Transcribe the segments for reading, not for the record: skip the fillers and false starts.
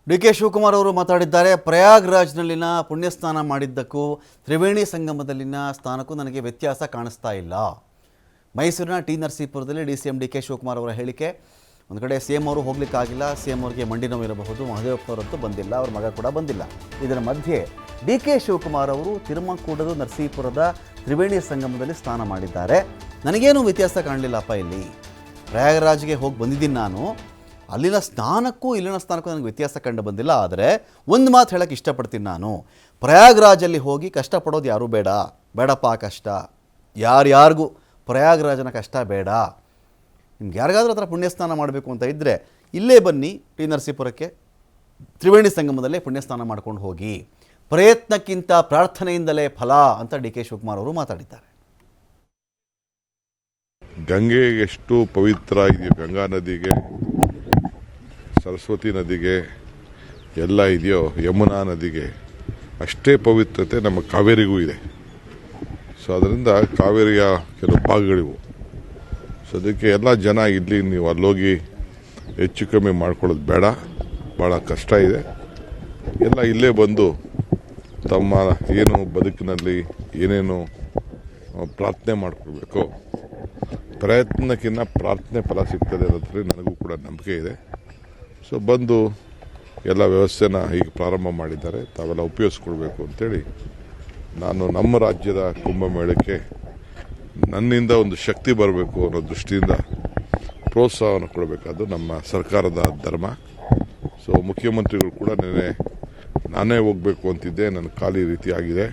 ಡಿ.ಕೆ. ಶಿವಕುಮಾರ್ ಅವರು ಮಾತಾಡಿದ್ದಾರೆ. ಪ್ರಯಾಗ್ರಾಜ್ನಲ್ಲಿನ ಪುಣ್ಯಸ್ನಾನ ಮಾಡಿದ್ದಕ್ಕೂ ತ್ರಿವೇಣಿ ಸಂಗಮದಲ್ಲಿನ ಸ್ನಾನಕ್ಕೂ ನನಗೆ ವ್ಯತ್ಯಾಸ ಕಾಣಿಸ್ತಾ ಇಲ್ಲ. ಮೈಸೂರಿನ ಟಿ ನರಸೀಪುರದಲ್ಲಿ ಡಿ.ಸಿ.ಎಂ. ಡಿ.ಕೆ. ಶಿವಕುಮಾರ್ ಅವರ ಹೇಳಿಕೆ. ಒಂದು ಕಡೆ ಸಿ.ಎಂ ಅವರು ಹೋಗ್ಲಿಕ್ಕಾಗಿಲ್ಲ, ಸಿ.ಎಂ ಅವರಿಗೆ ಮಂಡಿ ನೋವು ಇರಬಹುದು, ಮಹದೇವಪ್ಪನವರಂತೂ ಬಂದಿಲ್ಲ, ಅವ್ರ ಮಗ ಕೂಡ ಬಂದಿಲ್ಲ. ಇದರ ಮಧ್ಯೆ ಡಿ.ಕೆ. ಶಿವಕುಮಾರ್ ಅವರು ತಿರುಮಕೂಡದ ನರಸೀಪುರದ ತ್ರಿವೇಣಿ ಸಂಗಮದಲ್ಲಿ ಸ್ನಾನ ಮಾಡಿದ್ದಾರೆ. ನನಗೇನು ವ್ಯತ್ಯಾಸ ಕಾಣಲಿಲ್ಲಪ್ಪ, ಇಲ್ಲಿ ಪ್ರಯಾಗರಾಜ್ಗೆ ಹೋಗಿ ಬಂದಿದ್ದೀನಿ ನಾನು, ಅಲ್ಲಿನ ಸ್ನಾನಕ್ಕೂ ಇಲ್ಲಿನ ಸ್ನಾನಕ್ಕೂ ನನಗೆ ವ್ಯತ್ಯಾಸ ಕಂಡು ಬಂದಿಲ್ಲ. ಆದರೆ ಒಂದು ಮಾತು ಹೇಳೋಕ್ಕೆ ಇಷ್ಟಪಡ್ತೀನಿ, ನಾನು ಪ್ರಯಾಗ್ರಾಜಲ್ಲಿ ಹೋಗಿ ಕಷ್ಟಪಡೋದು ಯಾರೂ ಬೇಡಪ್ಪ ಆ ಕಷ್ಟ. ಯಾರಿಗೂ ಪ್ರಯಾಗ್ರಾಜನ ಕಷ್ಟ ಬೇಡ. ನಿಮ್ಗೆ ಯಾರಿಗಾದ್ರೂ ಹತ್ರ ಪುಣ್ಯಸ್ನಾನ ಮಾಡಬೇಕು ಅಂತ ಇದ್ದರೆ ಇಲ್ಲೇ ಬನ್ನಿ, ಟಿ ನರಸೀಪುರಕ್ಕೆ ತ್ರಿವೇಣಿ ಸಂಗಮದಲ್ಲೇ ಪುಣ್ಯಸ್ನಾನ ಮಾಡ್ಕೊಂಡು ಹೋಗಿ. ಪ್ರಯತ್ನಕ್ಕಿಂತ ಪ್ರಾರ್ಥನೆಯಿಂದಲೇ ಫಲ ಅಂತ ಡಿ.ಕೆ. ಶಿವಕುಮಾರ್ ಅವರು ಮಾತಾಡಿದ್ದಾರೆ. ಗಂಗೆ ಎಷ್ಟು ಪವಿತ್ರ ಇದೆಯೋ, ಗಂಗಾ ನದಿಗೆ, ಸರಸ್ವತಿ ನದಿಗೆ ಎಲ್ಲ ಇದೆಯೋ, ಯಮುನಾ ನದಿಗೆ ಅಷ್ಟೇ ಪವಿತ್ರತೆ ನಮ್ಮ ಕಾವೇರಿಗೂ ಇದೆ. ಸೊ ಅದರಿಂದ ಕಾವೇರಿಯ ಕೆಲವು ಭಾಗಗಳಿವು. ಸೊ ಅದಕ್ಕೆ ಎಲ್ಲ ಜನ ಇಲ್ಲಿ ನೀವು ಅಲ್ಲೋಗಿ ಹೆಚ್ಚು ಕಮ್ಮಿ ಮಾಡ್ಕೊಳ್ಳೋದು ಬೇಡ, ಭಾಳ ಕಷ್ಟ ಇದೆ. ಎಲ್ಲ ಇಲ್ಲೇ ಬಂದು ತಮ್ಮ ಏನು ಬದುಕಿನಲ್ಲಿ ಏನೇನು ಪ್ರಾರ್ಥನೆ ಮಾಡ್ಕೊಳ್ಬೇಕು, ಪ್ರಯತ್ನಕ್ಕಿಂತ ಪ್ರಾರ್ಥನೆ ಫಲ ಸಿಗ್ತದೆ ಅನ್ನೋದ್ರಲ್ಲಿ ನನಗೂ ಕೂಡ ನಂಬಿಕೆ ಇದೆ. ಸೊ ಬಂದು ಎಲ್ಲ ವ್ಯವಸ್ಥೆನ ಈಗ ಪ್ರಾರಂಭ ಮಾಡಿದ್ದಾರೆ, ತಾವೆಲ್ಲ ಉಪಯೋಗಿಸ್ಕೊಳ್ಬೇಕು ಅಂತೇಳಿ ನಾನು ನಮ್ಮ ರಾಜ್ಯದ ಕುಂಭಮೇಳಕ್ಕೆ ನನ್ನಿಂದ ಒಂದು ಶಕ್ತಿ ಬರಬೇಕು ಅನ್ನೋ ದೃಷ್ಟಿಯಿಂದ ಪ್ರೋತ್ಸಾಹವನ್ನು ಕೊಡಬೇಕಾದ್ದು ನಮ್ಮ ಸರ್ಕಾರದ ಧರ್ಮ. ಸೊ ಮುಖ್ಯಮಂತ್ರಿಗಳು ಕೂಡ ನಾನೇ ಹೋಗಬೇಕು ಅಂತಿದ್ದೆ, ನನ್ನ ಖಾಲಿ ರೀತಿ ಆಗಿದೆ.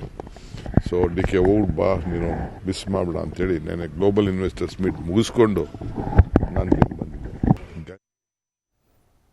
ಸೊ ಡಿ.ಕೆ. ಹೋಗ್ಬಾ, ನೀನು ಮಿಸ್ ಮಾಡಬೇಡ ಅಂತೇಳಿ ಗ್ಲೋಬಲ್ ಇನ್ವೆಸ್ಟರ್ಸ್ ಮೀಟ್ ಮುಗಿಸ್ಕೊಂಡು ನಾನು